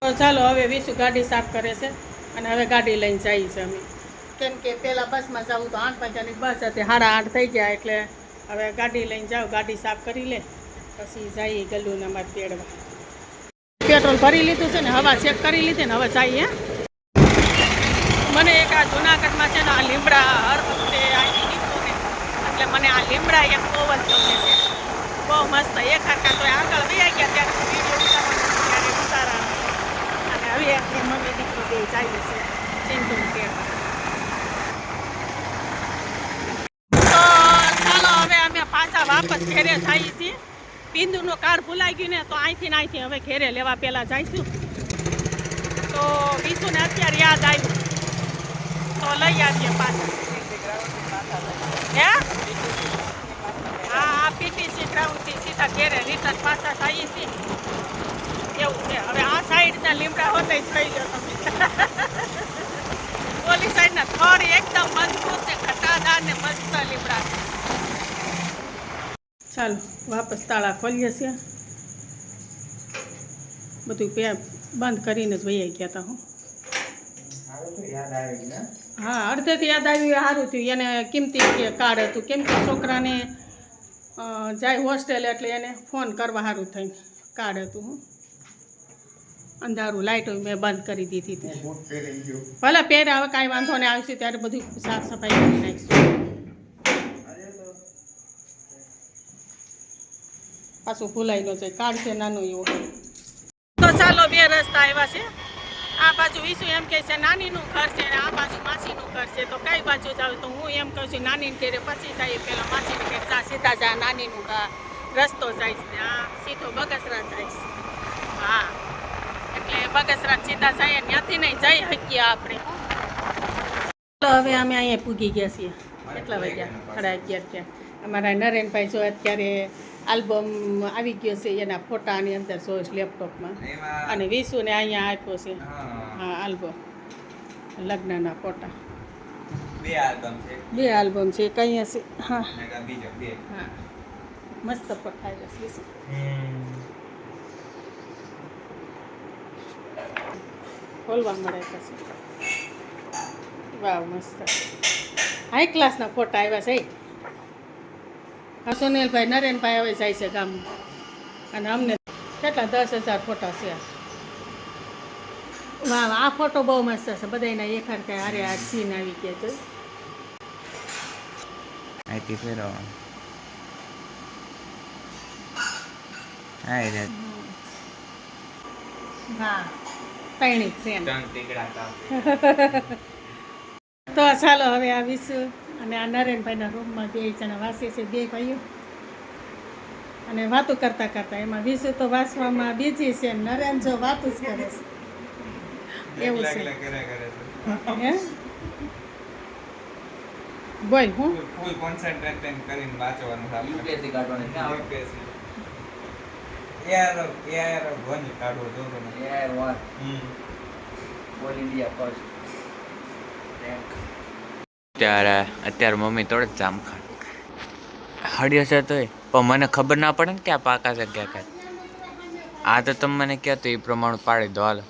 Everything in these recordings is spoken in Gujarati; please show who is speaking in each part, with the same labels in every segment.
Speaker 1: તો ચાલો હવે વિશુ ગાડી સાફ કરે છે અને હવે ગાડી લઈને જઈએ છીએ અમે. કેમ કે પહેલાં બસમાં જવું તો 8 વાગ્યાની બસ હતી, 8:30 થઈ ગયા, એટલે હવે ગાડી લઈને જાઉં, ગાડી સાફ કરી લે પછી જઈએ ગલ્લુને અમારે તેડવા. પેટ્રોલ ભરી લીધું છે ને, હવા ચેક કરી લીધી ને હવે જઈએ. મને એક આ જુનાગઢમાં છે ને આ લીમડા હર વખતે અહીંથી નીકળું ને એટલે મને આ લીમડા એક બહુ જ ગમે છે, બહુ મસ્ત. એક હાથા તો આગળ વહી ગયા ત્યારે વિડીયો ઉતારવાનો ત્યારે ઉતારા. અને હવે આપણે મમ્મી દીકરો બે જઈએ છે સિંધુને તેડવા. તો ચાલો હવે અમે પાછા વાપસ ઘેરે જઈએ છીએ. બિંદુનું કાર્ડ ભૂલાઈ ગયું ને તો અહીંથી હવે ઘેરે લેવા પહેલાં જઈશું. તો વિશુને અત્યારે યાદ આવ્યું તો લઈ આવીએ પાછા. હે હા, પીટીસી ગ્રાઉન્ડથી સીધા ઘેરે રિટર્ન પાછા જઈએ છીએ એવું છે. હવે આ સાઈડના લીમડા હોતે થઈ ગયો તમે. ઓલી સાઈડના થડ એકદમ મજબૂત ને ઘટાદાર ને મસ્ત લીમડા. ચાલો વાપસ તાળા ખોલીએ છીએ. બધું બંધ કરીને જ વહી ગયા હતા. હું હા, અડધેથી યાદ આવ્યું, સારું થયું. એને કિંમતી કાર્ડ હતું, કેમ કે છોકરાને જાય હોસ્ટેલ એટલે એને ફોન કરવા સારું થઈને કાર્ડ હતું. હું અંધારું લાઇટ હોય મેં બંધ કરી દીધી હતી. ભલે પહેરે, હવે કાંઈ વાંધો નહીં, આવશે ત્યારે બધું સાફ સફાઈ કરી નાખીશું. પાછું ભૂલાઈ ન જાય, કાર્ડ છે નાનું એવું. તો ચાલો બે રસ્તા આવ્યા છે. આ બાજુ વિશુ એમ કહે છે નાનીનું ઘર છે અને આ બાજુ માસીનું ઘર છે. તો કઈ બાજુ જાવ? તો હું એમ કહું છું નાનીને ઘેરે પછી જઈએ, પેલા માસીને ઘેર જા, સીધા જા નાનીનું રસ્તો જાય છે. આ સીધો બગસરા જાય છે. હા, એટલે બગસરા સીધા જઈએ, ત્યાંથી નહીં જઈ શકીએ આપણે. હવે અમે અહીંયા પૂગી ગયા છીએ. કેટલા વાગ્યા? 11:30 ત્યાં. અમારા નરેનભાઈ જો અત્યારે આલ્બમ આવી ગયો છે, એના ફોટાની અંદર જોઈશ લેપટોપમાં. અને વિશુને અહીંયા આપ્યો છે. હા, આલ્બમ લગ્નના ફોટા. બે આલ્બમ છે. કઈ હશે? હા હા, મસ્ત ફોટા આવ્યા છે. ખોલવા મળે પછી. વાવ, મસ્ત હાઈ ક્લાસના ફોટા આવ્યા છે. સોનેલભાઈ નરેનભાઈ હવે જાય છે ગામમાં અને અમને કેટલા 10,000 ફોટા છે. વાહ, આ ફોટો બહુ મસ્ત છે. બધાના એક હારે હારે આ સીન આવી ગયા છે. હા, તૈણી ફ્રેન્ડ. તો ચાલો હવે આ વિશુ અને આ નરેનભાઈના રૂમમાં 2 જણા વાસે છે, 2 ભાઈઓ, અને વાતો કરતા કરતા. એમાં વિશુ તો વાંચવામાં બીજી છે, નરેન જો વાતું જ કરે છે એવું છે. હે બોલ, હું ફૂલ કોન્સન્ટ્રેટ કરીને વાંચવાનું છે. યુપીએસસી કાઢવાની છે. યાર વન કાઢો જો તમે. યાર one all India first rank.
Speaker 2: અત્યારે મમ્મી તોડે જામખાન હળ્યો છે તોય, પણ મને ખબર ના પડે ને ક્યાં પાકા છે ક્યાં કાંઈ. આ તો તમે મને કહો તો એ પ્રમાણે પાડી દો. હાલો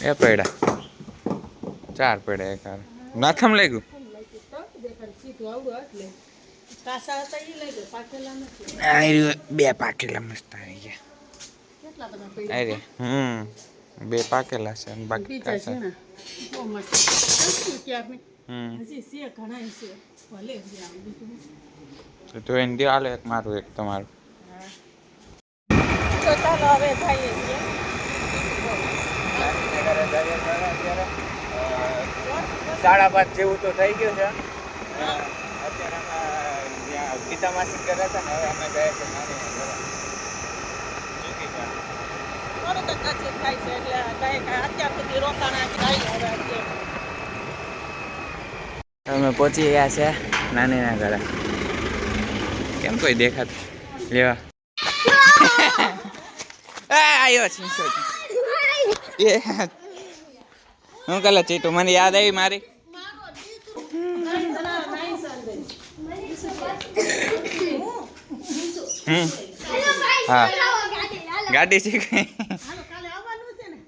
Speaker 2: એ પડ્યા 4 પડ્યા. એક નાથમ લઈ ગયું. બે પાકેલા મસ્ત આવી ગયા. 2 પાકેલા છે અને બાકી કાચા. તો એને દે, હાલો એક મારું એક તમારું.
Speaker 1: તો ચાલો હવે જઈએ છીએ.
Speaker 2: 5:30 જેવું તો થઈ ગયું છે. અત્યારે અમે ગીતા માસી ગયા હતા ને, હવે અમે ગયા છે નાની ઘરે.
Speaker 1: થોડુંક જ નજીક થાય છે એટલે અત્યાર સુધી રોકાણા જાય. હવે
Speaker 2: અમે પહોંચી ગયા છે નાનીના ઘરે. કેમ કોઈ દેખાતું લેવા આવ્યો છે એ હું કલા ચીટું મને યાદ આવી મારી. હા ગાડી શીખે
Speaker 1: હાલો કાલે આવવાનું છે ને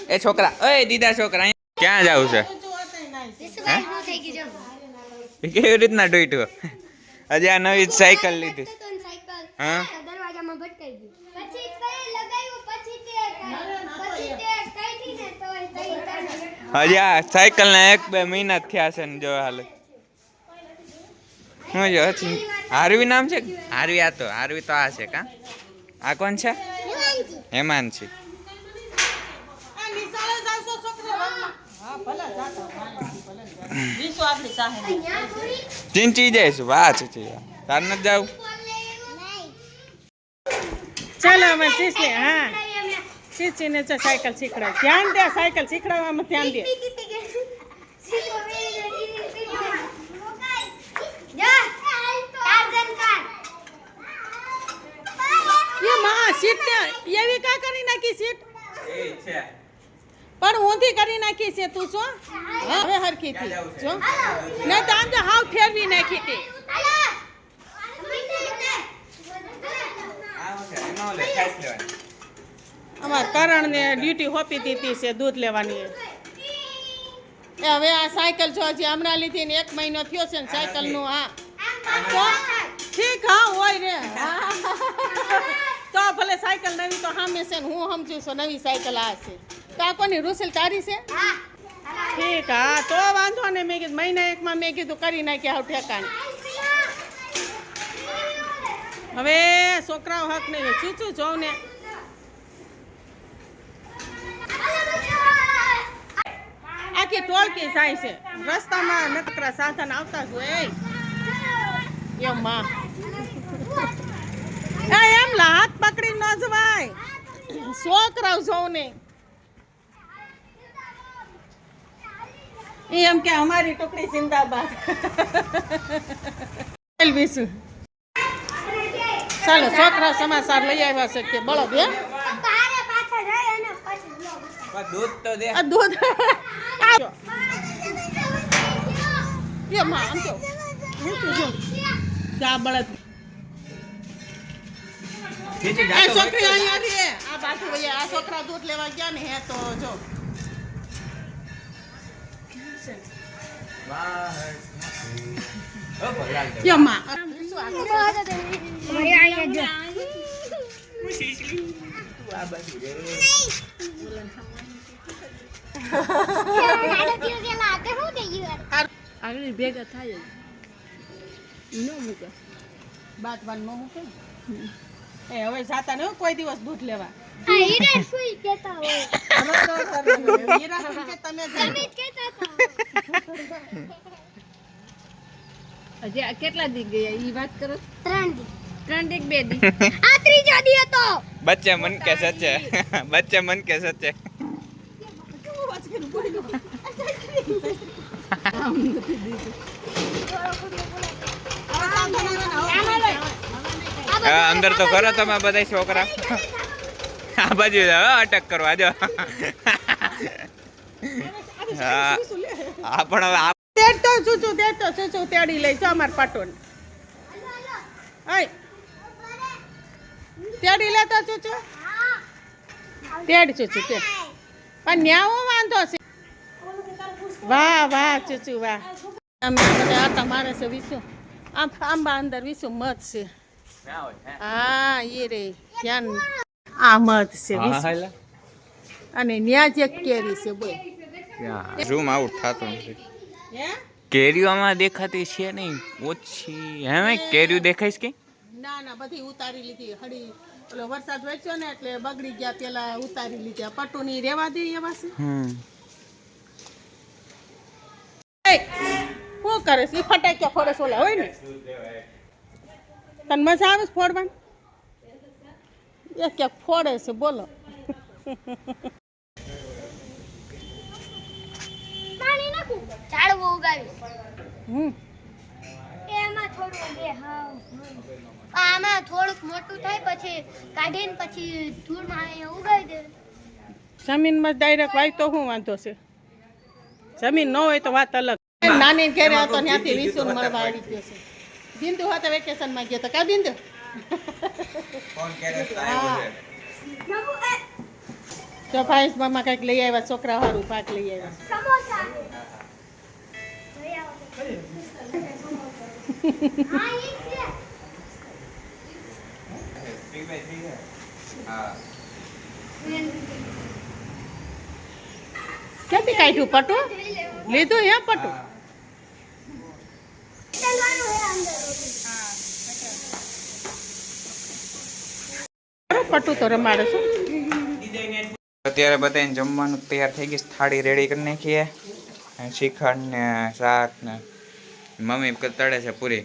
Speaker 2: એ છોકરા ઓય દીદા છોકરા ક્યાં જાવ છે કેવી રીતના ડોઈટું હજી આ નવી સાયકલ લીધી હા
Speaker 3: દરવાજામાં ભટકાઈ ગયું પછી તે લગાવ્યું પછી તે કઈ ને તો
Speaker 2: હજી આ સાયકલ ના 1-2 મહિના જ થયા છે ને જો હાલે હું જો હારવી નામ છે હારવી હારવી તો આ છે કા આ કોણ છે હેમાંશી ચીંચી જઈશું વાહ ચીચી તાર નથી જાવ
Speaker 1: ચાલો અમે ચીચી હા ચીચીને તો સાયકલ શીખડાય ધ્યાન દે સાયકલ શીખડાવવામાં ધ્યાન દે એ માં સીટ ને એવી કા કરી નાખી સીટ પણ ઊંધી કરી નાખી છે તું શું હવે હરખી થી જો નહીં તો આમ તો હાવ ફેરવી નાખી હતી અમાર કરણ ને ડ્યુટી હોપી દીધી છે દૂધ લેવાની એ હવે આ સાયકલ જો હજી હમણાં લીધી ને 1 મહિનો થયો છે ને સાયકલ નું હા તો ઠીક હા હોય રે તો ભલે સાયકલ નવી તો સામે છે ને હું સમજુ છું નવી સાયકલ આ છે તો આ કોની રૂસેલ તારી છે ઠીક હા તો વાંધો ને મેં કીધું મહિના 1 માં મેં કીધું કરી નાખ્યા હવે ઠેકાણ હવે છોકરાઓ હક નહીં ચૂચું જોઉં ને આખી ટોળકી જાય છે રસ્તામાં નકરા સાધન આવતા જ હોય એમ માં એમ હાથ પકડી ન જવાય છોકરાઓ જોઉં ને એમ કે અમારી ટુકડી જિંદાબાદ ચાલો છોકરા સમાચાર લઈ આવ્યા છે કે બળદ હે
Speaker 2: દૂધ તો દે
Speaker 1: આ દૂધ એ માં આમ તો જા બળદ આ છોકરી અહીંયા રે આ બાજુ વયે આ છોકરા દૂધ લેવા ગયા ને હે તો જો યમ્મા આગળ ભેગા થાય ન મૂકે બાટવાન ન મૂકે એ હવે જાતા ને કોઈ દિવસ દૂધ લેવા કેટલા દી ગયા ઈ વાત કરો 3 દી 2 દી આ ત્રીજો દી હતો
Speaker 2: બચ્ચે મન કે સચ્ચે બચ્ચે મન કે સચ્ચે અંદર તો કરો તમે બધા છોકરા આ બાજુ અટક કરવા જો હા પણ હવે
Speaker 1: તેડતો ચૂચું તેડી લઈ જો અમાર પટોન આય તેડી લેતો ચૂચું તેડ ચૂચું તે પણ ન્યાવો વાંધો છે વાહ ચૂચું વાહ અમે બધા આટા મારે છે વિસુ આંબા અંદર વિસુ મત છે હા એ રે ધ્યાન આ મત છે વિસુ અને ન્યા જે કેરી છે બોલ
Speaker 2: ઝૂમ આઉટ થતો નથી કેરીઓમાં દેખાતી છે નહીં ઓછી હે કેરીઓ દેખાઈશ કે
Speaker 1: ના બધી ઉતારી લીધી હળી ઓલો વરસાદ વરસ્યો ને એટલે બગડી ગયા પેલા ઉતારી લીધા પટુની રેવા દે એવા છે શું કરે છે ફટાક્યા ફોડે સોલા હોય ને તને મજા આવે છે ફોડવાની એ ક્યાંક ફોડે છે બોલો
Speaker 3: ઝાડવું ઉગાવી એમાં થોડું દે હા આમાં થોડુંક મોટું થાય પછી કાઢીને પછી ધૂળમાં અહીંયા ઉગાડી દે.
Speaker 1: જમીનમાં ડાયરેક્ટ વાય તો શું વાંધો છે? જમીન ન હોય તો વાત અલગ. નાની ઘેરે હતો ત્યાંથી વિસુન મળવા આવી ગયો છે. બિંદુ હતા વેકેશનમાં ગયો તો કા બિંદુ? તો ભાઈ મામા કંઈક લઈ આવ્યા, છોકરા હારું પાક લઈ આવ્યા.
Speaker 3: સમોસા લઈ આવો. હા ઈ છે.
Speaker 1: ક્યાંથી કાઢ્યું પટુ? લીધું હે પટુ?
Speaker 3: ચલવાનું હે અંદર.
Speaker 1: પટુ તો રમાડે છે.
Speaker 2: અત્યારે બધાને જમવાનું તૈયાર થઈ ગઈ, થાળી રેડી કરી નાખીએ. શ્રીખંડ ને શાક ને મમ્મી તળે છે પૂરી.